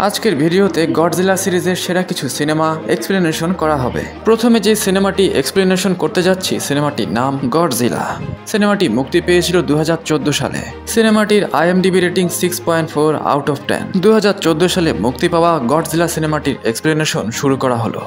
আজকের ভিডিওতে গডজিলা সিরিজের সেরা কিছু সিনেমা এক্সপ্লেনেশন করা হবে। প্রথমে যে সিনেমাটি এক্সপ্লেনেশন করতে যাচ্ছি সিনেমাটির নাম গডজিলা। সিনেমাটি মুক্তি পেয়েছিল 2014 সালে। সিনেমাটির IMDb রেটিং 6.4 আউট অফ 10। 2014 সালে মুক্তি পাওয়া গডজিলা সিনেমাটির এক্সপ্লেনেশন শুরু করা হলো।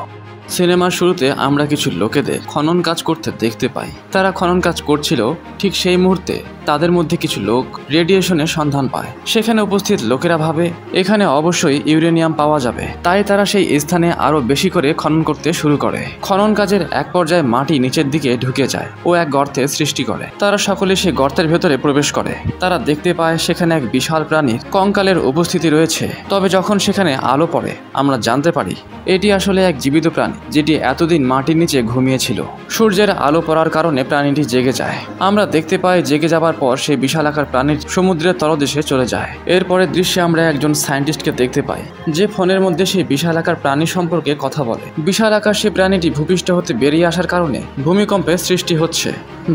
সিনেমার শুরুতে আমরা কিছু লোকেদের খনন কাজ করতে দেখতে পাই। তারা খনন কাজ করছিল, ঠিক সেই মুহূর্তে তাদের মধ্যে কিছু লোক রেডিয়েশনের সন্ধান পায়। সেখানে উপস্থিত লোকেরা ভাবে এখানে অবশ্যই ইউরেনিয়াম পাওয়া যাবে, তাই তারা সেই স্থানে আরো বেশি করে খনন করতে শুরু করে। খনন কাজের এক পর্যায়ে মাটি নিচের দিকে ঢুকে যায় ও এক গর্তের সৃষ্টি করে। তারা সকলে সেই গর্তের ভেতরে প্রবেশ করে। তারা দেখতে পায় সেখানে এক বিশাল প্রাণীর কঙ্কালের উপস্থিতি রয়েছে। তবে যখন সেখানে আলো পড়ে আমরা জানতে পারি এটি আসলে এক জীবিত প্রাণী, যেটি এতদিন মাটির নিচে ঘুমিয়েছিল। সূর্যের আলো পড়ার কারণে প্রাণীটি জেগে যায়। আমরা দেখতে পাই জেগে যাবার পর সেই বিশাল আকার প্রাণীর সমুদ্রের তলদেশে চলে যায়। এরপরের দৃশ্যে আমরা একজন সায়েন্টিস্টকে দেখতে পাই যে ফোনের মধ্যে সেই বিশাল আকার প্রাণী সম্পর্কে কথা বলে। বিশাল আকার সেই প্রাণীটি ভূপৃষ্ঠ হতে বেরিয়ে আসার কারণে ভূমিকম্পের সৃষ্টি হচ্ছে।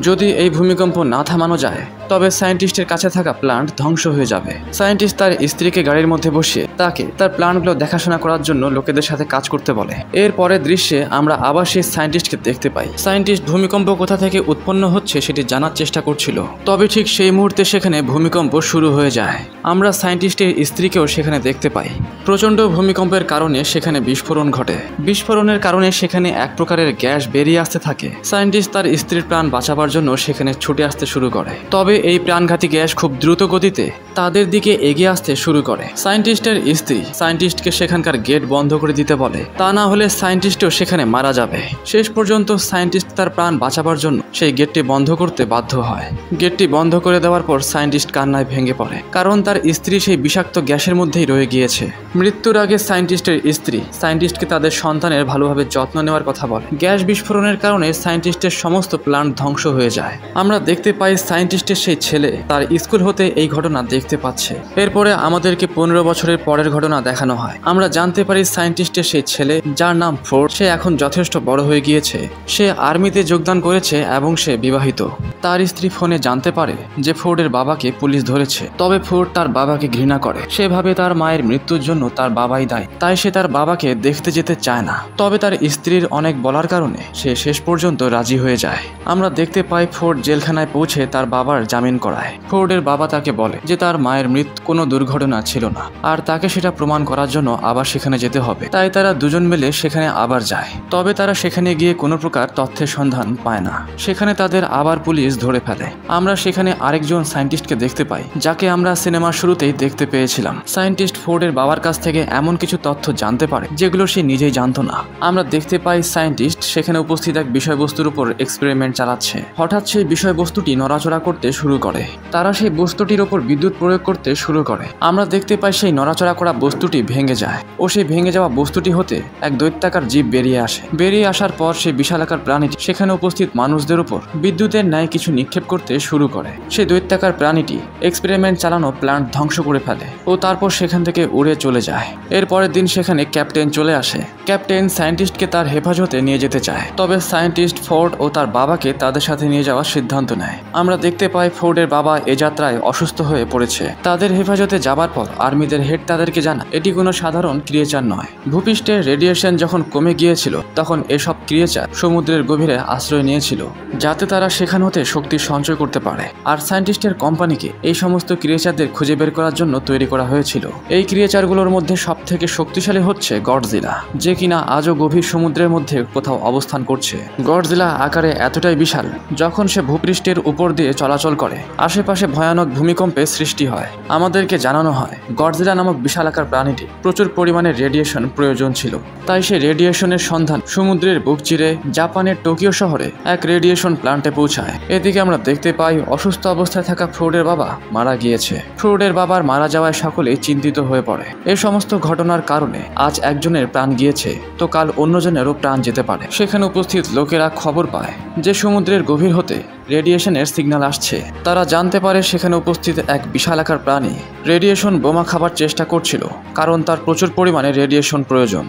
যদি এই ভূমিকম্প না থামানো যায় তবে সায়েন্টিস্টের কাছে থাকা প্ল্যান্ট ধ্বংস হয়ে যাবে। সায়েন্টিস্ট তার স্ত্রীকে গাড়ির মধ্যে বসিয়ে তাকে তার প্ল্যান্টগুলো দেখাশোনা করার জন্য লোকেদের সাথে কাজ করতে বলে। এর পরের দৃশ্যে আমরা আবার সেই সায়েন্টিস্টকে দেখতে পাই। সায়েন্টিস্ট ভূমিকম্প কোথা থেকে উৎপন্ন হচ্ছে সেটি জানার চেষ্টা করছিল। তবে ঠিক সেই মুহূর্তে সেখানে ভূমিকম্প শুরু হয়ে যায়। আমরা সায়েন্টিস্টের স্ত্রীকেও সেখানে দেখতে পাই। প্রচণ্ড ভূমিকম্পের কারণে সেখানে বিস্ফোরণ ঘটে। বিস্ফোরণের কারণে সেখানে এক প্রকারের গ্যাস বেরিয়ে আসতে থাকে। সায়েন্টিস্ট তার স্ত্রীর প্রাণ বাঁচাবার জন্য সেখানে ছুটে আসতে শুরু করে। তবে এই প্রাণঘাতী গ্যাস খুব দ্রুত গতিতে তাদের দিকে এগিয়ে আসতে শুরু করে। সায়েন্টিস্টের স্ত্রী সায়েন্টিস্টকে সেখানকার গেট বন্ধ করে দিতে বলে, তা না হলে সায়েন্টিস্টও সেখানে মারা যাবে। শেষ পর্যন্ত সায়েন্টিস্ট তার প্রাণ বাঁচাবার জন্য সেই গেটটি বন্ধ করতে বাধ্য হয়। গেটটি বন্ধ করে দেওয়ার পর সায়েন্টিস্ট কান্নায় ভেঙে পড়ে, কারণ তার স্ত্রী সেই বিষাক্ত গ্যাসের মধ্যেই রয়ে গিয়েছে। মৃত্যুর আগে সায়েন্টিস্টের স্ত্রী সায়েন্টিস্টকে তাদের সন্তানের ভালোভাবে যত্ন নেওয়ার কথা বলে। গ্যাস বিস্ফোরণের কারণে সায়েন্টিস্টের সমস্ত প্ল্যান্ট ধ্বংস হয়ে যায়। আমরা দেখতে পাই সায়েন্টিস্টের সেই ছেলে তার স্কুল হতে এই ঘটনা দেখতে পাচ্ছে। এরপরে আমাদেরকে 15 বছরের পরের ঘটনা দেখানো হয়। আমরা জানতে পারি সায়েন্টিস্টের সেই ছেলে, যার নাম ফোর্ড, সে এখন যথেষ্ট বড় হয়ে গিয়েছে। সে আর্মিতে যোগদান করেছে এবং সে বিবাহিত। তার স্ত্রী ফোনে জানতে পারে যে ফোর্ডের বাবাকে পুলিশ ধরেছে। তবে ফোর্ড তার বাবাকে ঘৃণা করে। সে ভাবে তার মায়ের মৃত্যুর জন্য তার বাবাই দায়ী, তাই সে তার বাবাকে দেখতে যেতে চায় না। তবে তার স্ত্রীর অনেক বলার কারণে সে শেষ পর্যন্ত রাজি হয়ে যায়। আমরা দেখতে পাই ফোর্ড জেলখানায় পৌঁছে তার বাবার জামিন করায়। ফোর্ডের বাবা তাকে বলে যে তার মায়ের মৃত্যু কোনো দুর্ঘটনা ছিল না, আর তাকে সেটা প্রমাণ করার জন্য আবার সেখানে যেতে হবে। তাই তারা দুজন মিলে সেখানে আবার যায়। তবে তারা সেখানে গিয়ে কোনো প্রকার তথ্যের সন্ধান পায় না। সেখানে তাদের আবার পুলিশ ধরে ফেলে। আমরা সেখানে আরেকজন সায়েন্টিস্টকে দেখতে পাই, যাকে আমরা সিনেমার শুরুতেই দেখতে পেয়েছিলাম। সায়েন্টিস্ট ফোর্ডের বাবার কাছ থেকে এমন কিছু তথ্য জানতে পারে যেগুলো সে নিজেই জানতো না। আমরা দেখতে পাই সায়েন্টিস্ট সেখানে উপস্থিত এক বিষয়বস্তুর উপর এক্সপেরিমেন্ট চালাচ্ছে। হঠাৎ সেই বিষয়বস্তুটি নড়াচড়া করতে শুরু করে। তারা সেই বস্তুটির উপর বিদ্যুৎ প্রয়োগ করতে শুরু করে। আমরা দেখতে পাই সেই নড়াচড়া করা বস্তুটি ভেঙে যায় ও সেই ভেঙে যাওয়া বস্তুটি হতে এক দৈত্যাকার জীব বেরিয়ে আসে। বেরিয়ে আসার পর সেই বিশালাকার প্রাণীটি সেখানে উপস্থিত মানুষদের উপর বিদ্যুতের ন্যায় কিছু নিক্ষেপ করতে শুরু করে। সেই দৈত্যাকার প্রাণীটি এক্সপেরিমেন্ট চালানো প্ল্যান্ট ধ্বংস করে ফেলে ও তারপর সেখান থেকে উড়ে চলে যায়। এর পরের দিন সেখানে ক্যাপ্টেন চলে আসে। ক্যাপ্টেন সায়েন্টিস্টকে তার হেফাজতে নিয়ে যেতে চায়। তবে সায়েন্টিস্ট ফোর্ড ও তার বাবাকে তাদের সাথে নিয়ে যাওয়ার সিদ্ধান্ত নেয়। আমরা দেখতে পাই ফোর্ডের বাবা এ যাত্রায় অসুস্থ হয়ে পড়েছে। তাদের হেফাজতে যাবার পর আর্মিদের হেড তাদেরকে জানায় এটি কোনো সাধারণ ক্রিয়েচার নয়। ভূপৃষ্ঠের রেডিয়েশন যখন কমে গিয়েছিল তখন এসব ক্রিয়েচার সমুদ্রের গভীরে আশ্রয় নিয়েছিল, যাতে তারা সেখান হতে শক্তি সঞ্চয় করতে পারে। আর সায়েন্টিস্টের কোম্পানিকে এই সমস্ত ক্রিয়েচারদের খুঁজে বের করার জন্য তৈরি করা হয়েছিল। এই ক্রিয়েচারগুলোর মধ্যে সব থেকে শক্তিশালী হচ্ছে গডজিলা, যে কিনা আজও গভীর সমুদ্রের মধ্যে কোথাও অবস্থান করছে। গডজিলা আকারে এতটাই বিশাল, যখন সে ভূপৃষ্ঠের উপর দিয়ে চলাচল করে আশেপাশে ভয়ানক ভূমিকম্পের সৃষ্টি হয়। আমাদেরকে জানানো হয় গডজিলা নামক বিশাল আকার প্রাণীটি প্রচুর পরিমাণে রেডিয়েশন প্রয়োজন ছিল, তাই সে রেডিয়েশনের সন্ধান সমুদ্রের বুক চিরে জাপানের টোকিও শহরে এক রেডিয়েশন প্ল্যান্টে পৌঁছায়। এদিকে আমরা দেখতে পাই অসুস্থ অবস্থায় থাকা ফোর্ডের বাবা মারা গিয়েছে। ফোর্ডের বাবার মারা যাওয়ায় সকলেই চিন্তিত হয়ে পড়ে। এই সমস্ত ঘটনার কারণে আজ একজনের প্রাণ গিয়েছে তো কাল অন্যজনেরও প্রাণ যেতে পারে। সেখানে উপস্থিত লোকেরা খবর পায় যে সমুদ্রের গভীর হতে রেডিয়েশনের সিগন্যাল আসছে। তারা জানতে পারে সেখানে উপস্থিত এক বিশালাকার প্রাণী রেডিয়েশন বোমা খাবার চেষ্টা করছিল, কারণ তার প্রচুর পরিমাণে রেডিয়েশন প্রয়োজন।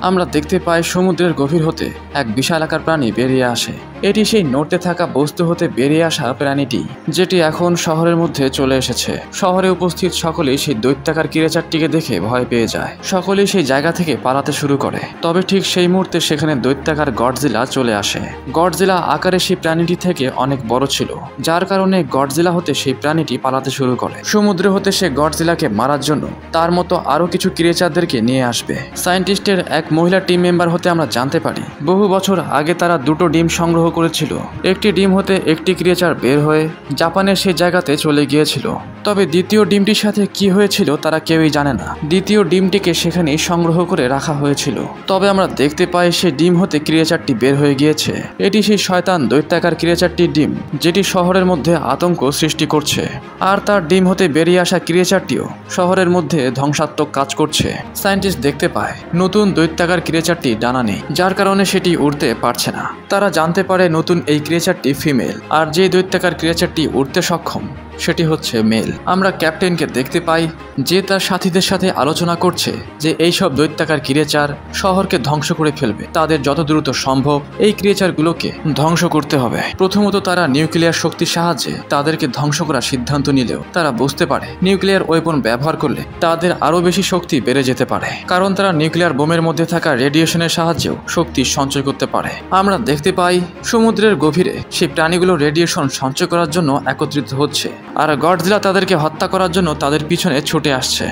আমরা দেখতে পাই সমুদ্রের গভীর হতে এক বিশালাকার প্রাণী বেরিয়ে আসে এটি সেই নড়তে থাকা বস্তু হতে বেরিয়ে আসা প্রাণীটি, যেটি এখন শহরের মধ্যে চলে এসেছে। শহরে উপস্থিত সকলেই সেই দৈত্যাকার ক্রিয়েচারটিকে দেখে ভয় পেয়ে যায়। সকলেই সেই জায়গা থেকে পালাতে শুরু করে। তবে ঠিক সেই মুহূর্তে সেখানে দৈত্যাকার গডজিলা চলে আসে। গডজিলা আকারে সেই প্রাণীটি থেকে অনেক বড় ছিল, যার কারণে গডজিলা হতে সেই প্রাণীটি পালাতে শুরু করে। সমুদ্র হতে সে গডজিলাকে মারার জন্য তার মতো আরো কিছু ক্রিয়েচারদেরকে নিয়ে আসবে। সায়েন্টিস্টের এক মহিলা টিম মেম্বার হতে আমরা জানতে পারি বহু বছর আগে তারা দুটো ডিম সংগ্রহ করেছিল। একটি ডিম হতে একটি ক্রিয়েচার বের হয়ে জাপানের সেই জায়গাতে চলে গিয়েছিল। তবে দ্বিতীয় ডিমটির সাথে কি হয়েছিল তারা কেউই জানে না। দ্বিতীয় ডিমটিকে সেখানেই সংগ্রহ করে রাখা হয়েছিল। তবে আমরা দেখতে পাই সেই ডিম হতে ক্রিয়েচারটি বের হয়ে গিয়েছে। এটি সেই শয়তান দৈত্যাকার ক্রিয়েচারটির ডিম, যেটি শহরের মধ্যে আতঙ্ক সৃষ্টি করছে। আর তার ডিম হতে বেরিয়ে আসা ক্রিয়েচারটিও শহরের মধ্যে ধ্বংসাত্মক কাজ করছে। সায়েন্টিস্ট দেখতে পায় নতুন দৈত্যাকার ক্রিয়েচারটি ডানা নেই, যার কারণে সেটি উড়তে পারছে না। তারা জানতে পারে নতুন এই ক্রিয়েচারটি ফিমেল, আর যে দৈত্যাকার ক্রিয়েচারটি উড়তে সক্ষম সেটি হচ্ছে মেল। আমরা ক্যাপ্টেনকে দেখতে পাই যে তার সাথীদের সাথে আলোচনা করছে যে এইসব দৈত্যাকার ক্রিয়েচার শহরকে ধ্বংস করে ফেলবে। তাদের যত দ্রুত সম্ভব এই ক্রিয়েচারগুলোকে ধ্বংস করতে হবে। প্রথমত তারা নিউক্লিয়ার শক্তির সাহায্যে তাদেরকে ধ্বংস করার সিদ্ধান্ত নিলেও তারা বুঝতে পারে নিউক্লিয়ার ওয়েপন ব্যবহার করলে তাদের আরও বেশি শক্তি বেড়ে যেতে পারে, কারণ তারা নিউক্লিয়ার বোমের মধ্যে থাকা রেডিয়েশনের সাহায্যেও শক্তি সঞ্চয় করতে পারে। আমরা দেখতে পাই সমুদ্রের গভীরে সেই প্রাণীগুলো রেডিয়েশন সঞ্চয় করার জন্য একত্রিত হচ্ছে, আর গডজিলা তাদেরকে হত্যা করার জন্য তাদের পিছনে ছুটে আসছে।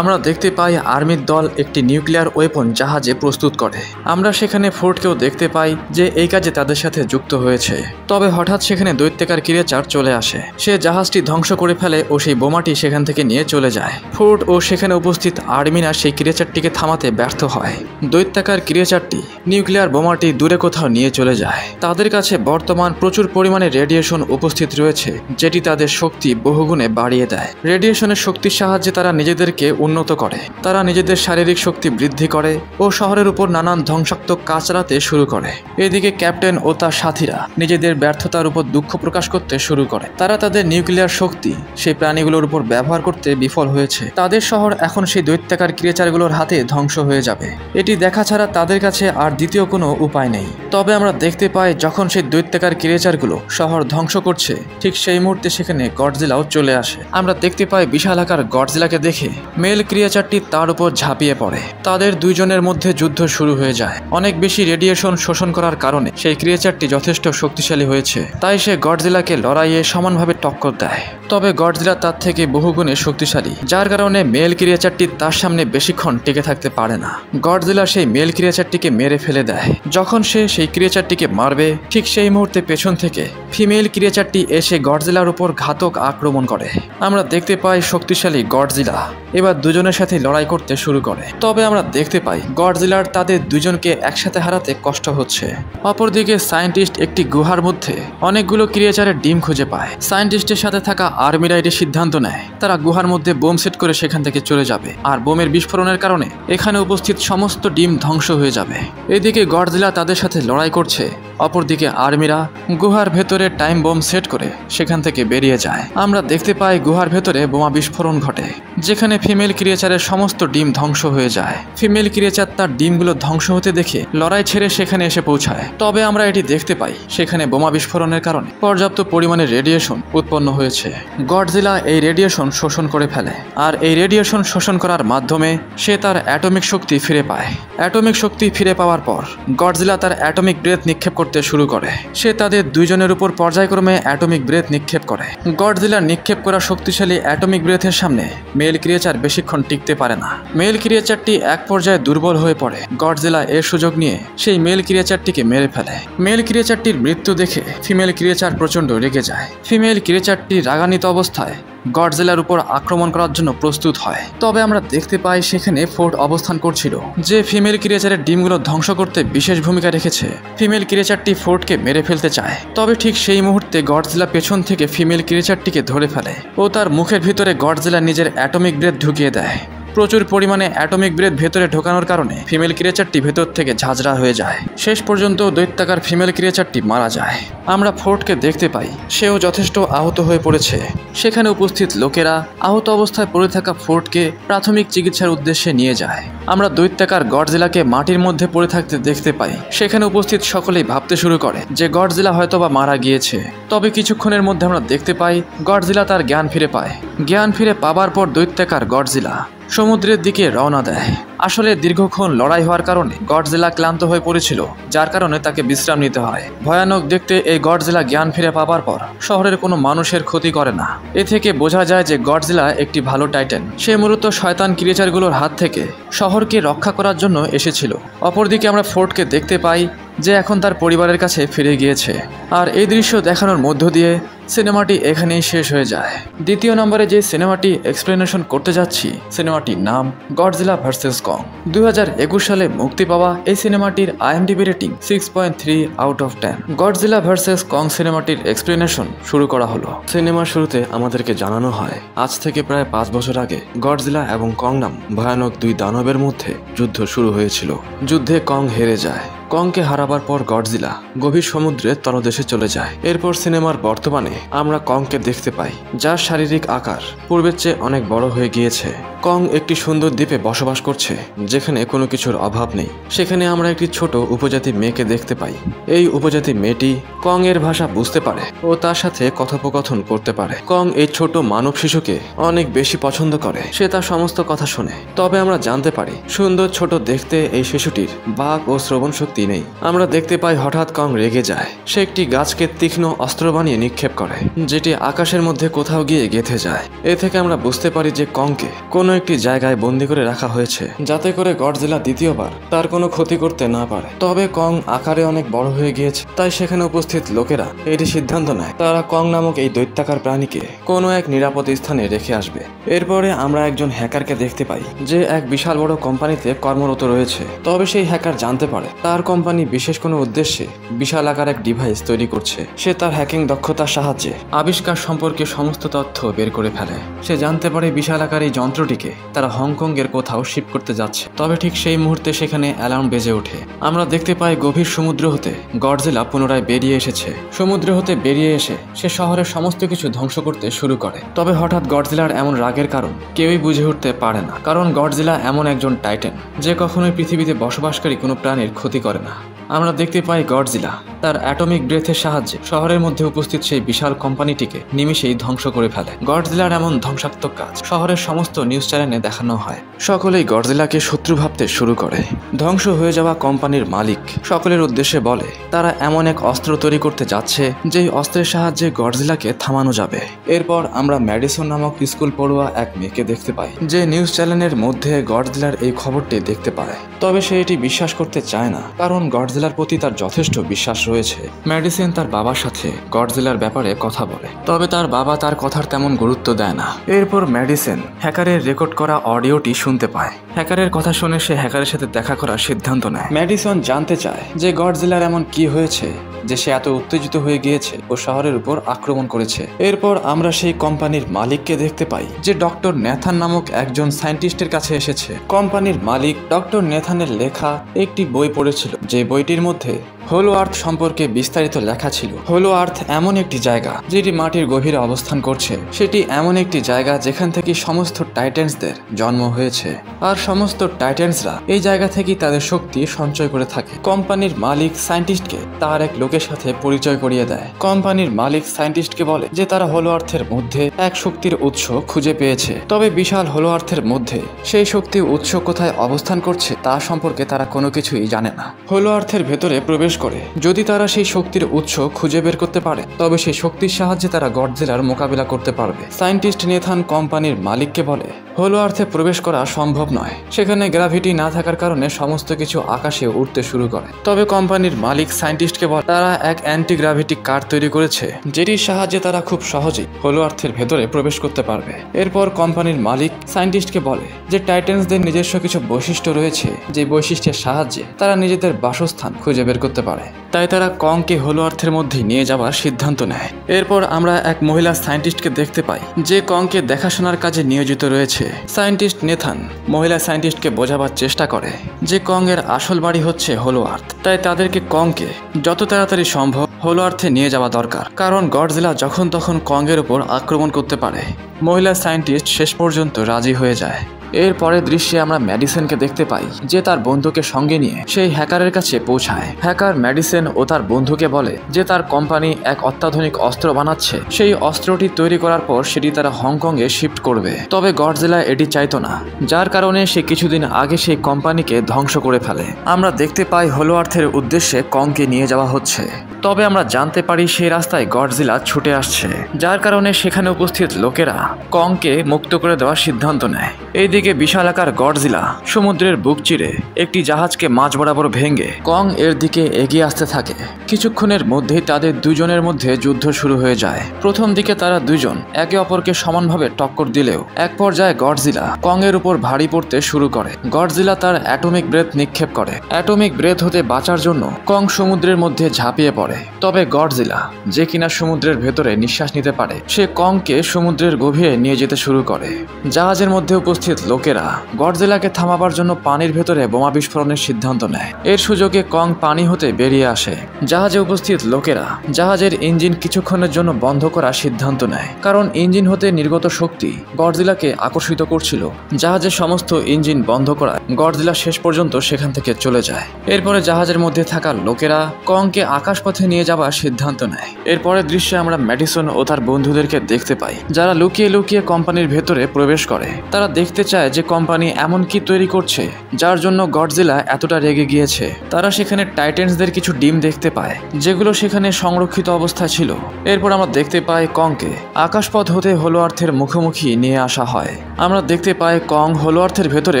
আমরা দেখতে পাই আর্মির দল একটি নিউক্লিয়ার ওয়েপন জাহাজে প্রস্তুত করে। আমরা সেখানে ফোর্ডকেও দেখতে পাই যে এই কাজে তাদের সাথে যুক্ত হয়েছে। তবে হঠাৎ সেখানে দৈত্যাকার ক্রিয়েচার চলে আসে। সে জাহাজটি ধ্বংস করে ফেলে ও সেই বোমাটি সেখান থেকে নিয়ে চলে যায়। ফোর্ড ও সেখানে উপস্থিত আর্মিরা সেই ক্রিয়েচারটিকে থামাতে ব্যর্থ হয়। দৈত্যাকার ক্রিয়েচারটি নিউক্লিয়ার বোমাটি দূরে কোথাও নিয়ে চলে যায়। তাদের কাছে বর্তমান প্রচুর পরিমাণে রেডিয়েশন উপস্থিত রয়েছে, যেটি তাদের শক্তি বহুগুণে বাড়িয়ে দেয়। রেডিয়েশনের শক্তির সাহায্যে তারা নিজেদেরকে উন্নত করে। তারা নিজেদের শারীরিক শক্তি বৃদ্ধি করে ও শহরের উপর নানান ধ্বংসাত্মক কাজ চালাতে শুরু করে। এদিকে ক্যাপ্টেন ও তার সাথীরা নিজেদের ব্যর্থতার উপর দুঃখ প্রকাশ করতে শুরু করে। তারা তাদের নিউক্লিয়ার শক্তি সেই প্রাণীগুলোর উপর ব্যবহার করতে বিফল হয়েছে। তাদের শহর এখন সেই দৈত্যাকার ক্রিয়েচারগুলোর হাতে ধ্বংস হয়ে যাবে। এটি দেখা ছাড়া তাদের কাছে আর দ্বিতীয় কোনো উপায় নেই। তবে আমরা দেখতে পাই যখন সেই দৈত্যাকার ক্রিয়েচারগুলো শহর ধ্বংস করছে, ঠিক সেই মুহূর্তে সেখানে গডজিলাও চলে আসে। আমরা দেখতে পাই বিশাল আকার গডজিলাকে দেখে মেল ক্রিয়েচারটি তার উপর ঝাঁপিয়ে পড়ে। তাদের দুইজনের মধ্যে যুদ্ধ শুরু হয়ে যায়। অনেক বেশি রেডিয়েশন শোষণ করার কারণে সেই ক্রিয়েচারটি যথেষ্ট শক্তিশালী হয়েছে, তাই সে গডজিলাকে লড়াইয়ে সমানভাবে টক্কর দেয়। তবে গডজিলা তার থেকে বহুগুণে শক্তিশালী, যার কারণে মেল ক্রিয়েচারটি তার সামনে বেশিক্ষণ টিকে থাকতে পারে না। গডজিলা সেই মেল ক্রিয়েচারটিকে মেরে ফেলে দেয়। যখন সে সেই ক্রিয়েচারটিকে মারবে, ঠিক সেই মুহূর্তে পেছন থেকে ফিমেল ক্রিয়েচারটি এসে গডজিলার উপর ঘাতক আক্রমণ করে। আমরা দেখতে পাই শক্তিশালী গডজিলা এবার দুজনের সাথে লড়াই করতে শুরু করে। তবে আমরা দেখতে পাই গডজিলার তাদের দুজনকে একসাথে হারাতে কষ্ট হচ্ছে। অপরদিকে সায়েন্টিস্ট একটি গুহার মধ্যে অনেকগুলো ক্রিয়েচারের ডিম খুঁজে পায়। সায়েন্টিস্টের সাথে থাকা আর্মিরা এটি সিদ্ধান্ত নেয় তারা গুহার মধ্যে বোম সেট করে সেখান থেকে চলে যাবে, আর বোমের বিস্ফোরণের কারণে এখানে উপস্থিত সমস্ত ডিম ধ্বংস হয়ে যাবে। এদিকে গডজিলা তাদের সাথে লড়াই করছে, অপরদিকে আর্মিরা গুহার ভেতরে টাইম বোম সেট করে সেখান থেকে বেরিয়ে যায়। আমরা দেখতে পাই গুহার ভেতরে বোমা বিস্ফোরণ ঘটে, যেখানে ফিমেল ক্রিয়েচারের সমস্ত ডিম ধ্বংস হয়ে যায়। ফিমেল ক্রিয়েচার তার ডিমগুলো ধ্বংস হতে দেখে লড়াই ছেড়ে সেখানে এসে পৌঁছায়। তবে আমরা এটি দেখতে পাই সেখানে বোমা বিস্ফোরণের কারণে পর্যাপ্ত পরিমাণে রেডিয়েশন উৎপন্ন হয়েছে। গডজিলা এই রেডিয়েশন শোষণ করে ফেলে, আর এই রেডিয়েশন শোষণ করার মাধ্যমে সে তার অ্যাটমিক শক্তি ফিরে পায়। অ্যাটমিক শক্তি ফিরে পাওয়ার পর গডজিলা তার অ্যাটমিক ব্রেথ নিক্ষেপ করতে শুরু করে। সে তাদের দুইজনের উপর পর্যায়ক্রমে অ্যাটমিক ব্রেথ নিক্ষেপ করে। গডজিলার নিক্ষেপ করা শক্তিশালী অ্যাটমিক ব্রেথের সামনে মেল ক্রিয়েচার বেশিক্ষণ টিকতে পারে না। মেল ক্রিয়েচারটি এক পর্যায়ে দুর্বল হয়ে পড়ে। গডজিলা এর সুযোগ নিয়ে সেই মেল ক্রিয়েচারটিকে মেরে ফেলে। মেল ক্রিয়েচারটির মৃত্যু দেখে ফিমেল ক্রিয়েচার প্রচন্ড রেগে যায়। ফিমেল ক্রিয়েচারটি রাগান্বিত অবস্থায় গডজিলার উপর আক্রমণ করার জন্য প্রস্তুত হয়। তবে আমরা দেখতে পাই সেখানে ফোর্ড অবস্থান করছিল, যে ফিমেল ক্রিয়েচারের ডিমগুলো ধ্বংস করতে বিশেষ ভূমিকা রেখেছে। ফিমেল ক্রিয়েচারটি ফোর্ডকে মেরে ফেলতে চায়, তবে ঠিক সেই মুহূর্তে গডজিলা পেছন থেকে ফিমেল ক্রিয়েচারটিকে ধরে ফেলে ও তার মুখের ভিতরে গডজিলা নিজের অ্যাটমিক ব্রেথ ঢুকিয়ে দেয়। প্রচুর পরিমাণে অ্যাটমিক ব্রেথ ভেতরে ঢোকানোর কারণে ফিমেল ক্রিয়েচারটি ভেতর থেকে ঝাঁঝরা হয়ে যায়। শেষ পর্যন্ত দৈত্যাকার ফিমেল ক্রিয়েচারটি মারা যায়। আমরা ফোর্ডকে দেখতে পাই, সেও যথেষ্ট আহত হয়ে পড়েছে। সেখানে উপস্থিত লোকেরা আহত অবস্থায় পড়ে থাকা ফোর্ডকে প্রাথমিক চিকিৎসার উদ্দেশ্যে নিয়ে যায়। আমরা দৈত্যাকার গডজিলাকে মাটির মধ্যে পড়ে থাকতে দেখতে পাই। সেখানে উপস্থিত সকলেই ভাবতে শুরু করে যে গডজিলা হয়তোবা মারা গিয়েছে। তবে কিছুক্ষণের মধ্যে আমরা দেখতে পাই গডজিলা তার জ্ঞান ফিরে পায়। জ্ঞান ফিরে পাবার পর দৈত্যাকার গডজিলা সমুদ্রের দিকে রওনা দেয়। আসলে দীর্ঘক্ষণ লড়াই হওয়ার কারণে গডজিলা ক্লান্ত হয়ে পড়েছিল, যার কারণে তাকে বিশ্রাম নিতে হয়। ভয়ানক দেখতে এই গডজিলা জ্ঞান ফিরে পাবার পর শহরের কোনো মানুষের ক্ষতি করে না। এ থেকে বোঝা যায় যে গডজিলা একটি ভালো টাইটান। সে মূলত শয়তান ক্রিয়েচারগুলোর হাত থেকে শহরকে রক্ষা করার জন্য এসেছিল। অপরদিকে আমরা ফোর্ডকে দেখতে পাই যে এখন তার পরিবারের কাছে ফিরে গিয়েছে। আর এই দৃশ্য দেখানোর মধ্য দিয়ে সিনেমাটি এখানেই শেষ হয়ে যায়। দ্বিতীয় নম্বরে যে সিনেমাটি এক্সপ্লেনেশন করতে যাচ্ছি, সিনেমাটির নাম গডজিলা ভার্সেস কং। 2021 সালে মুক্তি পাওয়া এই সিনেমাটির IMDb rating 6.3 out of 10। Godzilla versus Kong সিনেমাটির এক্সপ্লেনেশন শুরু করা হলো। সিনেমার শুরুতে আমাদেরকে জানানো হয় আজ থেকে প্রায় 5 বছর আগে গডজিলা এবং কং নাম ভয়ানক দুই দানবের মধ্যে যুদ্ধ শুরু হয়েছিল। যুদ্ধে কং হেরে যায়। কংকে হারাবার পর গডজিলা গভীর সমুদ্রের তলদেশে চলে যায়। এরপর সিনেমার বর্তমানে আমরা কংকে দেখতে পাই, যার শারীরিক আকার পূর্বের চেয়ে অনেক বড় হয়ে গিয়েছে। কং একটি সুন্দর দ্বীপে বসবাস করছে, যেখানে কোনো কিছুর অভাব নেই। সেখানে আমরা একটি ছোট উপজাতি মেয়েকে দেখতে পাই। এই উপজাতি মেয়েটি কং এর ভাষা বুঝতে পারে ও তার সাথে কথোপকথন করতে পারে। কং এই ছোট মানব শিশুকে অনেক বেশি পছন্দ করে। সে তার সমস্ত কথা শোনে। তবে আমরা জানতে পারি সুন্দর ছোট দেখতে এই শিশুটির বাক ও শ্রবণ শক্তি নেই। আমরা দেখতে পাই হঠাৎ কং রেগে যায়। সে একটি গাছকে তীক্ষ্ণ অস্ত্র বানিয়ে নিক্ষেপ করে, যেটি আকাশের মধ্যে কোথাও গিয়ে গেঁথে যায়। এ থেকে আমরা বুঝতে পারি যে কংকে কোনো একটি জায়গায় বন্দি করে রাখা হয়েছে, যাতে করে গডজিলা দ্বিতীয়বার তার কোনো ক্ষতি করতে না পারে। তবে কং আকারে অনেক বড় হয়ে গিয়েছে, তাই সেখানে উপস্থিত লোকেরা এটি সিদ্ধান্ত নেয় তারা কং নামক এই দৈত্যাকার প্রাণীকে কোনো এক নিরাপদ স্থানে রেখে আসবে। এরপরে আমরা একজন হ্যাকারকে দেখতে পাই, যে এক বিশাল বড় কোম্পানিতে কর্মরত রয়েছে। তবে সেই হ্যাকার জানতে পারে তার কোম্পানি বিশেষ কোনো উদ্দেশ্যে বিশাল আকার এক ডিভাইস তৈরি করছে। সে তার হ্যাকিং দক্ষতার সাহায্যে আবিষ্কার সম্পর্কে সমস্ত তথ্য বের করে ফেলে। সে জানতে পারে বিশাল আকার এই যন্ত্রটিকে তারা হংকং এর কোথাও শিপ করতে যাচ্ছে। তবে ঠিক সেই মুহূর্তে সেখানে অ্যালার্ম বেজে ওঠে। আমরা দেখতে পাই গভীর সমুদ্র হতে গডজিলা পুনরায় বেরিয়ে এসেছে। সমুদ্র হতে বেরিয়ে এসে সে শহরের সমস্ত কিছু ধ্বংস করতে শুরু করে। তবে হঠাৎ গডজিলার এমন রাগের কারণ কেউই বুঝে উঠতে পারে না, কারণ গডজিলা এমন একজন টাইটান যে কখনোই পৃথিবীতে বসবাসকারী কোনো প্রাণীর ক্ষতি করে না। আমরা দেখতে পাই গডজিলা তার অ্যাটমিক ব্রেথের সাহায্যে শহরের মধ্যে উপস্থিত সেই বিশাল কোম্পানিটিকে নিমিষেই ধ্বংস করে ফেলে। গডজিলার এমন ধ্বংসাত্মক কাজ শহরের সমস্ত নিউজ চ্যানেলে দেখানো হয়। সকলেই গডজিলাকে শত্রু ভাবতে শুরু করে। ধ্বংস হয়ে যাওয়া কোম্পানির মালিক সকলের উদ্দেশ্যে বলে তারা এমন এক অস্ত্র তৈরি করতে যাচ্ছে যেই অস্ত্রের সাহায্যে গডজিলাকে থামানো যাবে। এরপর আমরা ম্যাডিসন নামক স্কুল পড়ুয়া এক মেয়েকে দেখতে পাই, যে নিউজ চ্যানেলের মধ্যে গডজিলার এই খবরটি দেখতে পায়। তবে সে এটি বিশ্বাস করতে চায় না, কারণ গডজিলার প্রতি তার যথেষ্ট বিশ্বাস রয়েছে। ম্যাডিসন তার বাবার সাথে গডজিলার ব্যাপারে কথা বলে, তবে তার বাবা তার কথার তেমন গুরুত্ব দেয় না। এরপর ম্যাডিসন হ্যাকারের রেকর্ড করা অডিওটি শুনতে পায়। হ্যাকারের কথা শুনে সে হ্যাকারের সাথে দেখা করার সিদ্ধান্ত নেয়। ম্যাডিসন জানতে চায় যে গডজিলার এমন কি হয়েছে যে সে এত উত্তেজিত হয়ে গিয়েছে ও শহরের উপর আক্রমণ করেছে। এরপর আমরা সেই কোম্পানির মালিককে দেখতে পাই, যে ডক্টর নেথান নামক একজন সায়েন্টিস্টের কাছে এসেছে। কোম্পানির মালিক ডক্টর নেথানের লেখা একটি বই পড়েছিল, যে বইটির মধ্যে হোলো আর্থ সম্পর্কে বিস্তারিত লেখা ছিল। হোলো আর্থ এমন একটি জায়গা যেটি মাটির গভীরে অবস্থান করছে। সেটি এমন একটি জায়গা যেখান থেকে সমস্ত টাইটান্সদের জন্ম হয়েছে, আর সমস্ত টাইটান্সরা এই জায়গা থেকেই তাদের শক্তি সঞ্চয় করে থাকে। কোম্পানির মালিক সায়েন্টিস্টকে তার এক লোকের সাথে পরিচয় করিয়ে দেয়। কোম্পানির মালিক সায়েন্টিস্টকে বলে যে তারা হোলো আর্থের মধ্যে এক শক্তির উৎস খুঁজে পেয়েছে। তবে বিশাল হোলো আর্থের মধ্যে সেই শক্তির উৎস কোথায় অবস্থান করছে তা সম্পর্কে তারা কোনো কিছুই জানে না। হোলো আর্থের ভেতরে প্রবেশ করে যদি তারা সেই শক্তির উৎস খুঁজে বের করতে পারে, তবে সেই শক্তির সাহায্যে তারা গডজিলার মোকাবিলা করতে পারবে। সায়েন্টিস্ট নেথান কোম্পানির মালিককে বলে হোলো আর্থে প্রবেশ করা সম্ভব নয়, সেখানে গ্র্যাভিটি না থাকার কারণে সমস্ত কিছু আকাশে উঠতে শুরু করে। তবে কোম্পানির মালিক সায়েন্টিস্টকে বলে তারা এক অ্যান্টি গ্র্যাভিটি কার তৈরি করেছে, যেটির সাহায্যে তারা খুব সহজেই হোলো আর্থের ভেতরে প্রবেশ করতে পারবে। এরপর কোম্পানির মালিক সায়েন্টিস্টকে বলে যে টাইটান্সদের নিজস্ব কিছু বৈশিষ্ট্য রয়েছে, যে বৈশিষ্ট্যের সাহায্যে তারা নিজেদের বাসস্থান খুঁজে বের করতে পারে, তাই তারা কংকে হলো আর্থের মধ্যে নিয়ে যাওয়ার সিদ্ধান্ত নেয়। এরপর আমরা এক মহিলা সায়েন্টিস্টকে দেখতে পাই যে কংকে দেখাশোনার কাজে নিয়োজিত রয়েছে। সায়েন্টিস্ট নেথান মহিলা সায়েন্টিস্টকে বোঝাবার চেষ্টা করে যে কং এর আসল বাড়ি হচ্ছে হলো আর্থ, তাই তাদেরকে কংকে যত তাড়াতাড়ি সম্ভব হলো আর্থে নিয়ে যাওয়া দরকার, কারণ গডজিলা যখন তখন কং এর উপর আক্রমণ করতে পারে। মহিলা সায়েন্টিস্ট শেষ পর্যন্ত রাজি হয়ে যায়। এর পরের দৃশ্যে আমরা ম্যাডিসনকে দেখতে পাই যে তার বন্ধুকে সঙ্গে নিয়ে সেই হ্যাকারের কাছে পৌঁছায়। হ্যাকার ম্যাডিসন ও তার বন্ধুকে বলে যে তার কোম্পানি এক অত্যাধুনিক অস্ত্র বানাচ্ছে, সেই অস্ত্রটি তৈরি করার পর সেটি তারা হংকংয়ে শিফট করবে। তবে গডজিলা এটি চাইতো না, যার কারণে সে কিছুদিন আগে সেই কোম্পানিকে ধ্বংস করে ফেলে। আমরা দেখতে পাই হলো আর্থের উদ্দেশ্যে কংকে নিয়ে যাওয়া হচ্ছে, তবে আমরা জানতে পারি সেই রাস্তায় গডজিলা ছুটে আসছে, যার কারণে সেখানে উপস্থিত লোকেরা কংকে মুক্ত করে দেওয়ার সিদ্ধান্ত নেয়। এইদিকে বিশালাকার গডজিলা সমুদ্রের বুক চিরে একটি জাহাজকে মাঝ বরাবর ভেঙে কং এর দিকে এগিয়ে আসতে থাকে। কিছুক্ষণের মধ্যেই তাদের দুজনের মধ্যে যুদ্ধ শুরু হয়ে যায়। প্রথম দিকে তারা দুজন একে অপরকে সমানভাবে টক্কর দিলেও এক পর্যায়ে গডজিলা কং এর উপর ভারী পড়তে শুরু করে। গডজিলা তার অ্যাটমিক ব্রেথ নিক্ষেপ করে। অ্যাটমিক ব্রেথ হতে বাঁচার জন্য কং সমুদ্রের মধ্যে ঝাঁপিয়ে পড়ে। তবে গডজিলা, যে কিনা সমুদ্রের ভেতরে নিঃশ্বাস নিতে পারে, সে কংকে সমুদ্রের গভীরে নিয়ে যেতে শুরু করে। জাহাজের মধ্যে উপস্থিত লোকেরা গডজিলাকে থামাবার জন্য পানির ভেতরে বোমা বিস্ফোরণের সিদ্ধান্ত নেয়। এর সুযোগে কং পানি হতে বেরিয়ে আসে। জাহাজে উপস্থিত লোকেরা জাহাজের ইঞ্জিন কিছুক্ষণের জন্য বন্ধ করার সিদ্ধান্ত নেয়, কারণ ইঞ্জিন হতে নির্গত শক্তি গডজিলাকে আকর্ষিত করছিল। জাহাজের সমস্ত ইঞ্জিন বন্ধ করায় গডজিলা শেষ পর্যন্ত সেখান থেকে চলে যায়। এরপরে জাহাজের মধ্যে থাকা লোকেরা কংকে আকাশপথে নিয়ে যাওয়ার সিদ্ধান্ত নেয়। এরপরের দৃশ্যে আমরা ম্যাডিসন ও তার বন্ধুদেরকে দেখতে পাই যারা লুকিয়ে লুকিয়ে কোম্পানির ভেতরে প্রবেশ করে। তারা দেখতে চায় যে কোম্পানি এমন কি তৈরি করছে যার জন্য গডজিলা এতটা রেগে গিয়েছে। তারা সেখানে টাইটেন্সদের কিছু ডিম দেখতে পায়, যেগুলো সেখানে সংরক্ষিত অবস্থায় ছিল। এরপর আমরা দেখতে পাই কংকে আকাশপথ হতে হলো আর্থের মুখোমুখি নিয়ে আসা হয়। আমরা দেখতে পাই কং হলো আর্থের ভেতরে